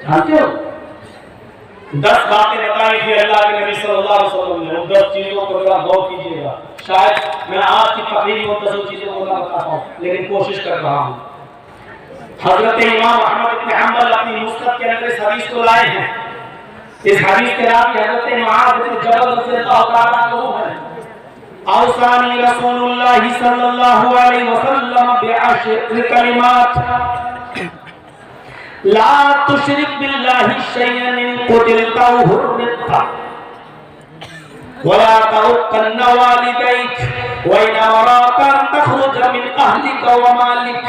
جانتے ہو 10 باتیں بتائی تھی اللہ کے نبی صلی اللہ علیہ وسلم نے. ان 10 چیزوں کو ذرا غور کیجیے گا. شاید میں آج کی تقریر میں 10 چیزوں کو نہ بتا پاؤں لیکن کوشش کر رہا ہوں. حضرت امام احمد بن حنبل اپنی مسند کے اندر اس حدیث کو لائے ہیں. اس حدیث کے راوی حضرت معاذ بن جبل رضی اللہ تعالیٰ عنہ ہیں. اوصانی رسول اللہ صلی اللہ علیہ وسلم بعشر کلمات لا تشرک باللہ شیئا ان قتلت او حرمت ولا تعقن والديك وإن أراك أن تخرج من أهلك ومالك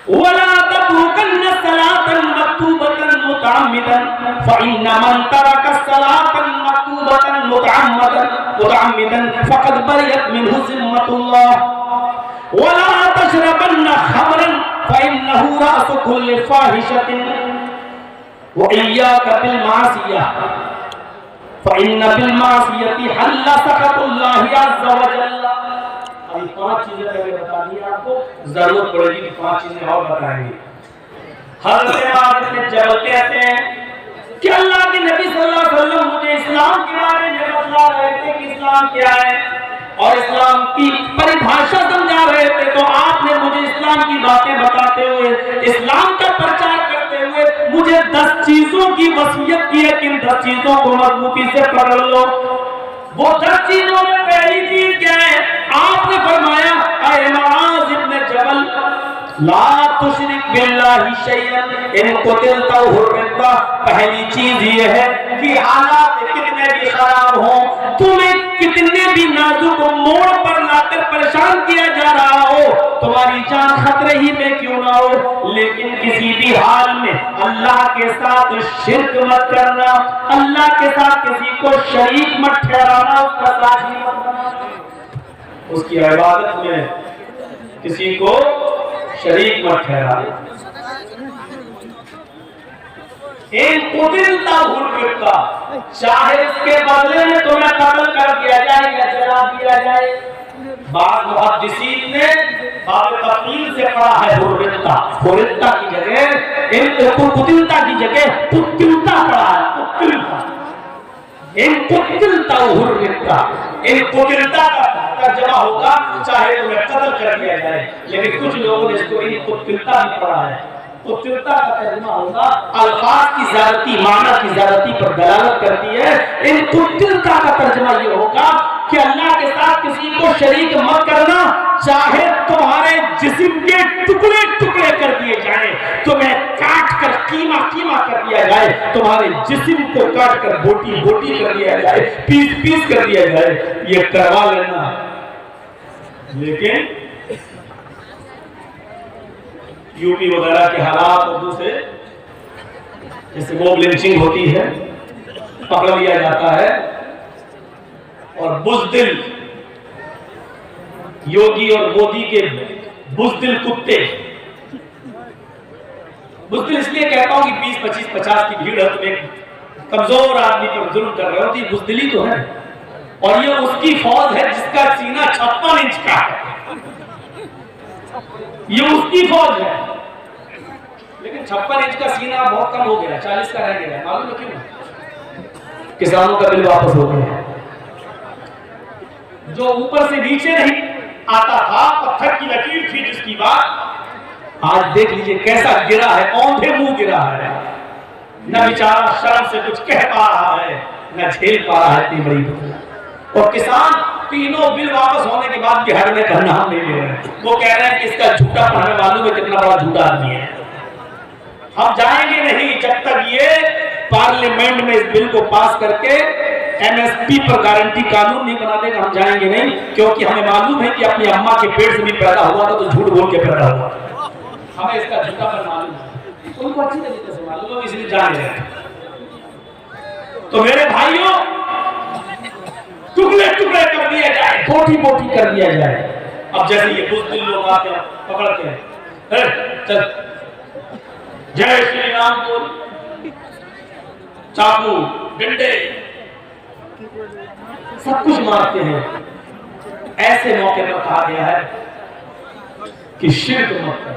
ولا تتركن الصلاة المكتوبة متعمدا فإن من ترك الصلاة المكتوبة متعمدا فقد برئت منه ذمة الله ولا تشربن خمرا فإنه رأس كل فاحشة وإياك بالمعصية فإن بالمعصية حل سخط الله عز وجل. ابھی 5 چیزیں میں نے بتا دی آپ کو, ضرورت پڑے گی کہ 5 چیزیں اور بتائیں گے. حضرت معاذ بن جبل کہتے ہیں کہ اللہ کے نبی صلی اللہ علیہ وسلم مجھے اسلام کے بارے میں بتلا رہے تھے کہ اسلام کیا ہے اور اسلام کی پریبھاشا سمجھا رہے تھے. تو آپ نے مجھے اسلام کی باتیں بتاتے ہوئے, اسلام کا پرچار کرتے ہوئے مجھے 10 چیزوں کی وصیت کی ہے کہ ان 10 چیزوں کو مضبوطی سے پکڑ لو. وہ 10 چیزوں میں پہلی چیز کیا ہے؟ آپ نے فرمایا اے معاذ ابن جبل لا تشرک باللہ شیئا ان قتلت او حرمت. پہلی چیز یہ ہے کہ حالات کتنے بھی خراب ہوں, تمہیں کتنے بھی نازک موڑ پر لا کر پریشان کیا جا رہا ہو, تمہاری جان خطرے ہی میں کیوں نہ ہو, لیکن کسی بھی حال میں اللہ کے ساتھ شرک مت کرنا, اللہ کے ساتھ کسی کو شریک مت ٹھہرانا, اس کا ساتھی مت بنانا, اس کی عبادت میں کسی کو شریک مت ٹھہرانا. ان قتلت حرمت, چاہے اس کے بدلے میں تمہیں قتل کر دیا جائے یا جلا دیا جائے. بعض محدثین نے باب تفصیل سے پڑھا ہے حرمت کی جگہ, قتلت کی جگہ قتلتا پڑھا ہے, قتلتا. ان قتلت حرمت, ان قتلتا کا ترجمہ ہوگا چاہے تمہیں قتل کر دیا جائے, لیکن کچھ لوگوں نے اس کو ان قتلتا بھی پڑھا ہے. قتلتا کا ترجمہ ہوگا الفاظ کی زیادتی, معنی کی زیادتی پر دلالت کرتی ہے. ان قتلتا کا ترجمہ یہ ہوگا کہ اللہ کے ساتھ کسی کو شریک مت کرنا, چاہے تمہارے جسم کے ٹکڑے ٹکڑے کر دیے جائیں, تمہیں کاٹ کر قیمہ قیمہ کر دیا جائے, تمہارے جسم کو کاٹ کر بوٹی بوٹی کر دیا جائے, پیس پیس کر دیا جائے, یہ کروا لینا. لیکن یو پی وغیرہ کے حالات اور دوسرے جیسے موب لنچنگ ہوتی ہے, پکڑ لیا جاتا ہے, اور بزدل یوگی اور مودی کے بزدل کتے, بزدل اس لیے کہتا ہوں کہ 20 25 50 کی بھیڑ ہے, تم ایک کمزور آدمی پر ظلم کر رہے ہو, یہ بزدلی تو ہے. اور یہ اس کی فوج ہے جس کا سینہ 56 انچ کا ہے, یہ اس کی فوج ہے. لیکن 56 انچ کا سینہ بہت کم ہو گیا, 40 کا رہ گیا. معلوم ہے کیوں؟ کسانوں کا بل واپس ہو گیا. جو اوپر سے نیچے نہیں آتا تھا, پتھر کی لکیر تھی جس کی بات, آج دیکھ لیجئے کیسا گرا ہے, اوندھے منہ گرا ہے. نہ بیچارہ شرم سے کچھ کہہ پا رہا ہے, نہ جھیل پا رہا ہے اتنی بڑی بات. اور کسان تینوں بل واپس ہونے کے بعد بھی ہر میں کرنا ہم نہیں لے رہے ہیں. وہ کہہ رہے ہیں کہ اس کا جھوٹا پر ہمیں معلوم ہے کتنا بڑا جھوٹا آدمی ہے. ہم جائیں گے نہیں جب تک یہ پارلیمنٹ میں اس بل کو پاس کر کے ایم ایس پی پر گارنٹی قانون نہیں بنا دے گا, ہم جائیں گے نہیں. کیونکہ ہمیں معلوم ہے کہ اپنی اماں کے پیٹ سے بھی پیدا ہوا تھا تو جھوٹ بول کے پیدا ہوا تھا. ہمیں اس کا جھوٹا پر معلوم ہے, ان کو اچھی طریقے سے معلوم ہے, اس لیے جان رہے ہیں. تو میرے بھائیوں, ٹکڑے ٹکڑے کر دیا جائے, بوٹی بوٹی کر دیا جائے. اب جیسے یہ بزدل لوگ آتے ہیں, پکڑتے ہیں, چل جے شری رام بول, چاقو ڈنڈے سب کچھ مارتے ہیں. ایسے موقع پر کہا گیا ہے کہ شرک مت کر.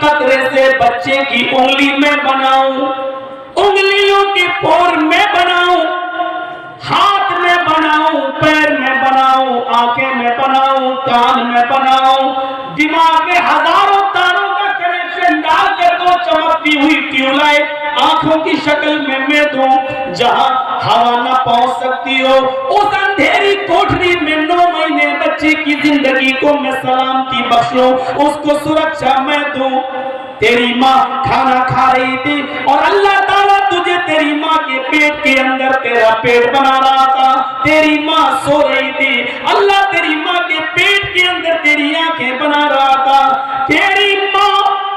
قطرے سے بچے کی انگلی میں بناؤں، انگلیوں کے پور میں بناؤں، ہاتھ میں بناؤں، پیر میں بناؤں، آنکھیں میں بناؤں، کان میں بناؤں، دماغ میں ہزاروں تاروں کا کنیکشن ڈال کر دو چمکتی ہوئی ٹیوب لائٹ آنکھوں کی شکل میں دوں، جہاں ہوا نہ پہنچ سکتی ہو اس اندھیری کوٹھری میں 9 مہینے بچے کی زندگی کو میں سلامتی بخشوں، اس کو سرکشا میں دوں۔ تیری ماں کھانا کھا رہی تھی اور اللہ تعالیٰ تجھے تیری ماں کے پیٹ کے اندر تیرا پیٹ بنا رہا تھا، تیری ماں سو رہی تھی، اللہ تیری ماں کے پیٹ کے اندر تیری آنکھیں بنا رہا تھا، تیری ماں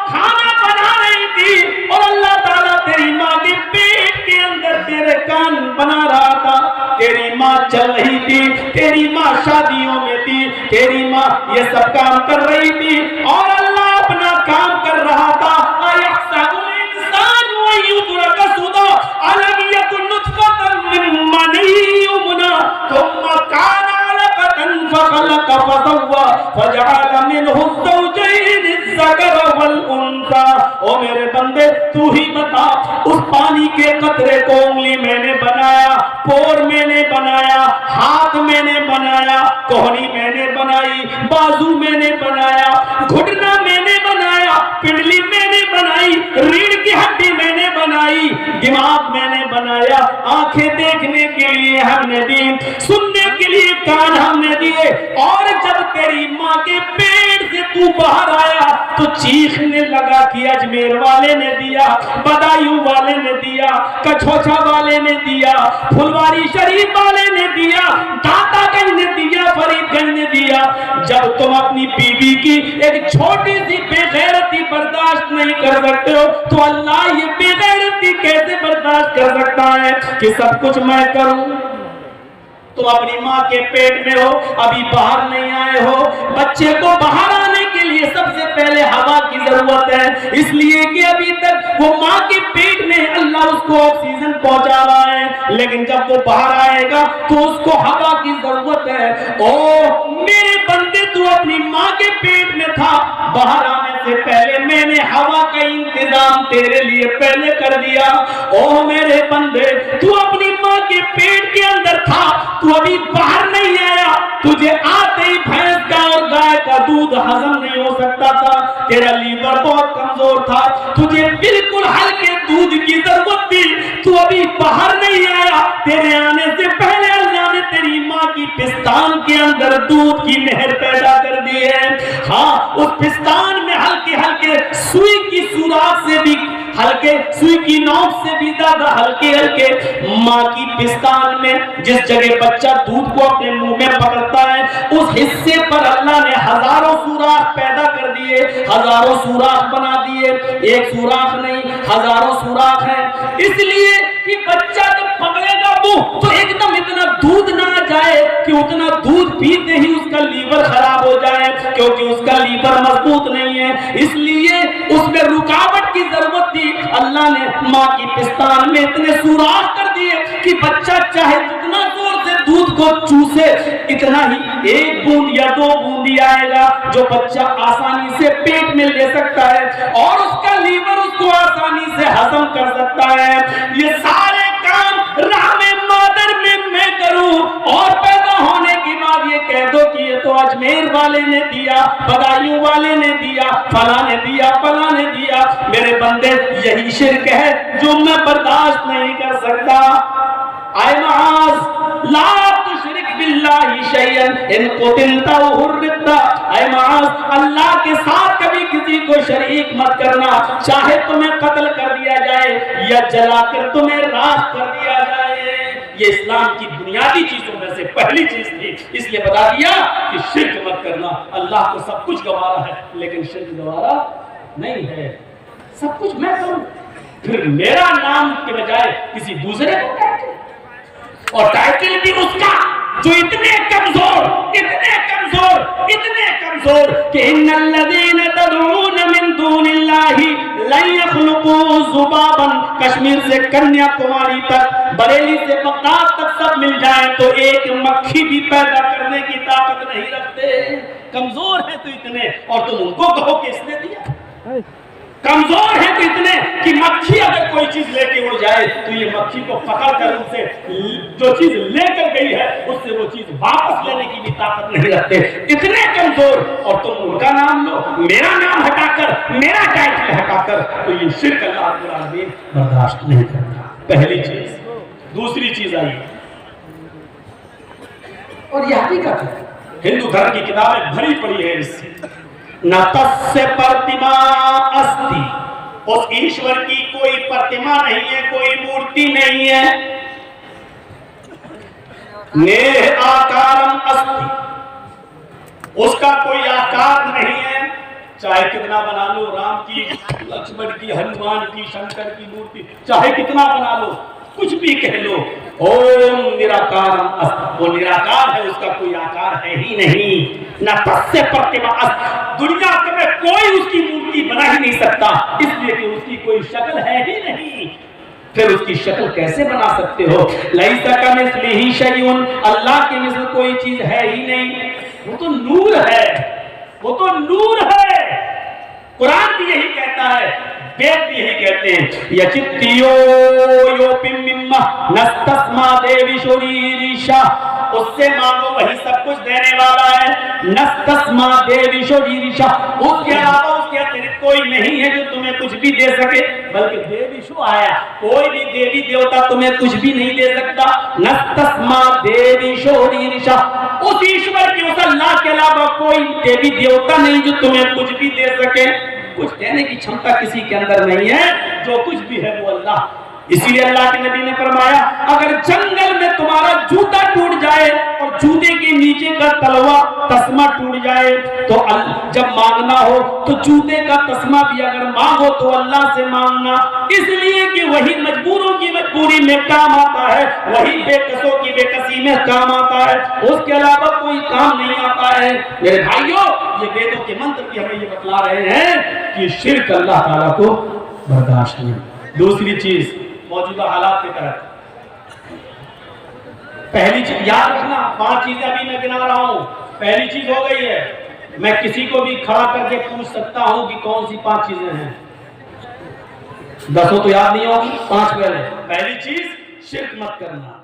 کھانا بنا رہی تھی اور اللہ تعالیٰ تیری ماں کے پیٹ کے اندر تیرے کان بنا رہا تھا، تیری ماں چل رہی تھی، تیری ماں شادیوں میں تھی، تیری ماں یہ سب کام کر رہی تھی اور اللہ اپنا کام کر رہا تھا۔ اَيَحْسَبُ الْإِنسَانُ أَن يُتْرَكَ سُدًى أَلَمْ يَكُن نُطْفَةً مِّن مَّنِيٍّ يُمْنَىٰ ثُمَّ كَانَ عَلَقَةً فَخَلَقَ فَسَوَّىٰ فَجَعَلَ مِنْهُ الزَّوْجَيْنِ الذَّكَرَ وَالْأُنثَىٰ۔ او میرے بندے تو ہی بتا، اس پانی کے قطرے کو انگلی میں نے بنایا، پور میں نے بنایا، ہاتھ میں نے بنایا، کوہنی میں نے بنائی، بازو میں نے بنایا، گھٹنا میں نے بنایا، پنڈلی میں نے بنائی، ریڑھ کی ہڈی میں نے بنائی، دماغ میں نے بنایا، آنکھیں دیکھنے کے لیے ہم نے دی، سننے کے لیے کان ہم نے دیے، اور جب تیری ماں کے پیٹ سے تو باہر آیا تو چیخنے لگا کہ اجمیر والے نے دیا، بدایوں والے نے دیا، کچھوچا والے نے دیا، پھلواری شریف والے نے دیا، داتا گنج نے دیا، فرید گنج نے دیا۔ جب تم اپنی بیوی کی ایک چھوٹی سی بے غیرتی برداشت نہیں کر سکتے ہو تو اللہ یہ بے غیرتی کیسے برداشت کر سکتا ہے کہ سب کچھ میں کروں؟ تم اپنی ماں کے پیٹ میں ہو، ابھی باہر نہیں آئے ہو، بچے کو باہر آنے کے لیے سب سے پہلے ہوا کی ضرورت ہے، اس لیے کہ ابھی تک وہ ماں کے پیٹ میں اللہ اس کو آکسیجن پہنچا رہا ہے، لیکن جب وہ باہر آئے گا تو اس کو ہوا کی ضرورت ہے۔ او میرے بندے، تو اپنی ماں کے پیٹ میں تھا، باہر آنے سے پہلے میں نے ہوا کا انتظام تیرے لیے پہلے کر دیا۔ او میرے بندے، تو اپنی ماں کے پیٹ کے اندر تھا، تو ابھی باہر نہیں آیا، تجھے آتے ہی بھینس کا اور گائے کا دودھ ہضم نہیں ہو سکتا تھا، تیرا لیور بہت کمزور تھا، تجھے بالکل ہلکے دودھ کی ضرورت تھی، تو ابھی باہر نہیں آیا، تیرے آنے سے پہلے اللہ نے تیری ماں کی پستان کے اندر دودھ کی نہر پیدا کر دی ہے۔ ہاں، اس پستان میں ہلکے ہلکے سوئی کی سوراخ سے بھی ہلکے، سوئی کی نوک سے بھی زیادہ ہلکے ہلکے ماں کی پستان میں جس جگہ بچہ دودھ کو اپنے منہ میں پکڑتا ہے، اس حصے پر اللہ نے ہزاروں سوراخ پیدا کر دیے، ہزاروں سوراخ بنا دیے، ایک سوراخ نہیں، ہزاروں سوراخ ہیں، اس لیے کہ بچہ جب پکڑے گا منہ تو ایک دم اتنا دودھ نہ جائے کہ اتنا دودھ پیتے ہی اس کا لیور خراب ہو جائے، کیونکہ اس کا لیور مضبوط نہیں ہے، اس لیے اس میں رکاوٹ کی ضرورت تھی۔ اللہ نے ماں کی پستان میں اتنے سوراخ کر دیے کہ بچہ چاہے جتنا زور سے دودھ کو چوسے اتنا ہی 1 بوند یا 2 بوند ہی آئے گا، جو بچہ آسانی سے پیٹ میں لے سکتا ہے اور اس کا لیور اس کو آسانی سے ہضم کر سکتا ہے۔ یہ سارے کام رحم مادر میں کروں اور پیدا ہونے کے بعد یہ کہہ دو کہ یہ تو اجمیر والے نے دیا، بدایوں والے نے دیا، فلاں نے دیا، فلاں نے دیا۔ میرے بندے، یہی شرک ہے جو میں برداشت نہیں کر سکتا۔ اے معاذ لا تشرک باللہ شیئا ان قتلت او حرقت، اے معاذ اللہ کے ساتھ کبھی کسی کو شریک مت کرنا، چاہے تمہیں قتل کر دیا جائے یا جلا کر تمہیں راکھ کر دیا جائے۔ یہ اسلام کی بنیادی چیزوں میں سے پہلی چیز تھی، اس لیے بتا دیا کہ شرک مت کرنا۔ اللہ کو سب کچھ گوارا ہے لیکن شرک گوارا نہیں ہے۔ سب کچھ میں کروں، پھر میرا نام کے بجائے کسی دوسرے کو ٹائٹل، اور ٹائٹل بھی اس کا جو اتنے کمزور اتنے کمزور کہ ان الذین تدعون من دون اللہ لن یخلقوا ذبابا، کشمیر سے کنیا کماری تک، بریلی سے بغداد تک سب مل جائیں تو ایک مکھی بھی پیدا کرنے کی طاقت نہیں رکھتے. کمزور ہیں تو اتنے، اور تم ان کو کہو کہ اس نے دیا. کمزور ہیں تو اتنے کہ مکھی اگر کوئی چیز لے کے اڑ جائے تو یہ مکھی کو پکڑ کر ان سے جو چیز لے کر گئی ہے اس سے وہ چیز واپس لینے کی بھی طاقت نہیں رکھتے. اتنے کمزور، اور تم ان کا نام لو، میرا نام ہٹا کر، میرا ٹائٹل ہٹا کر، تو یہ شرک اللہ رب العالمین برداشت نہیں کرتا. پہلی چیز. دوسری چیز آئی، اور یہ حقیقت ہے، ہندو دھرم کی کتابیں بھری پڑی ہے اس سے. نہ تسّ پرتما استی، اس ایشور کی کوئی پرتما نہیں ہے، کوئی مورتی نہیں ہے. نیہ آکارم استی، اس کا کوئی آکار نہیں ہے، چاہے کتنا بنا لو، رام کی، لکشمن کی، ہنومان کی، شنکر کی مورتی چاہے کتنا بنا لو، کچھ بھی کہہ لو. اوم نراکارم است، وہ نراکار ہے، اس کا کوئی آکار ہے ہی نہیں. نہ تسّ پرتما است، دنیا میں کوئی اس کی مورتی بنا ہی نہیں سکتا، اس لیے کہ اس کی کوئی شکل ہے ہی نہیں. پھر اس کی شکل کیسے بنا سکتے ہو؟ لیس کمثلہ شیء، اللہ کے مثل کوئی چیز ہے ہی نہیں. وہ تو نور ہے، وہ تو نور ہے. قرآن بھی یہی کہتا ہے، وید بھی یہی کہتے ہیں. یچتیو یوپم مما نستسما دیوی شوریریشا، اس سے مانگو وہی سب کچھ دینے والا ہے. نستسما دیوی شوریریشا، اس کے علاوہ اس کے اترکت کوئی نہیں ہے جو تمہیں کچھ بھی دے سکے. بلکہ دیوی شو آیا، کوئی بھی دیوی دیوتا تمہیں کچھ بھی نہیں دے سکتا. نستسما دیوی شوریریشا، اس ایشور کی، اس اللہ کے علاوہ کوئی دیوی دیوتا نہیں جو تمہیں کچھ بھی دے سکے. کچھ دینے کی چھمتا کسی کے اندر نہیں ہے، جو کچھ بھی ہے وہ اللہ. اسی لیے اللہ کے نبی نے فرمایا، اگر جنگل میں تمہارا جوتا ٹوٹ جائے اور جوتے کے نیچے کا تلوا تسمہ ٹوٹ جائے تو جب مانگنا ہو تو جوتے کا تسمہ بھی اگر مانگو تو اللہ سے مانگنا، اس لیے کہ وہی مجبوروں کی مجبوری میں کام آتا ہے، وہی بے کسوں کی بے کسی میں کام آتا ہے، اس کے علاوہ کوئی کام نہیں آتا ہے. میرے بھائیوں، یہ ویدوں کے منتر بھی ہمیں یہ بتلا رہے ہیں کہ شرک اللہ تعالیٰ کو برداشت نہیں. دوسری چیز، موجودہ حالات کے تحت پہلی چیز یاد رکھنا، 5 چیزیں ابھی میں گنا رہا ہوں. پہلی چیز ہو گئی ہے، میں کسی کو بھی کھڑا کر کے پوچھ سکتا ہوں کہ کون سی 5 چیزیں ہیں. 10 تو یاد نہیں ہوگی، 5 پہلے. پہلی چیز، شرک مت کرنا.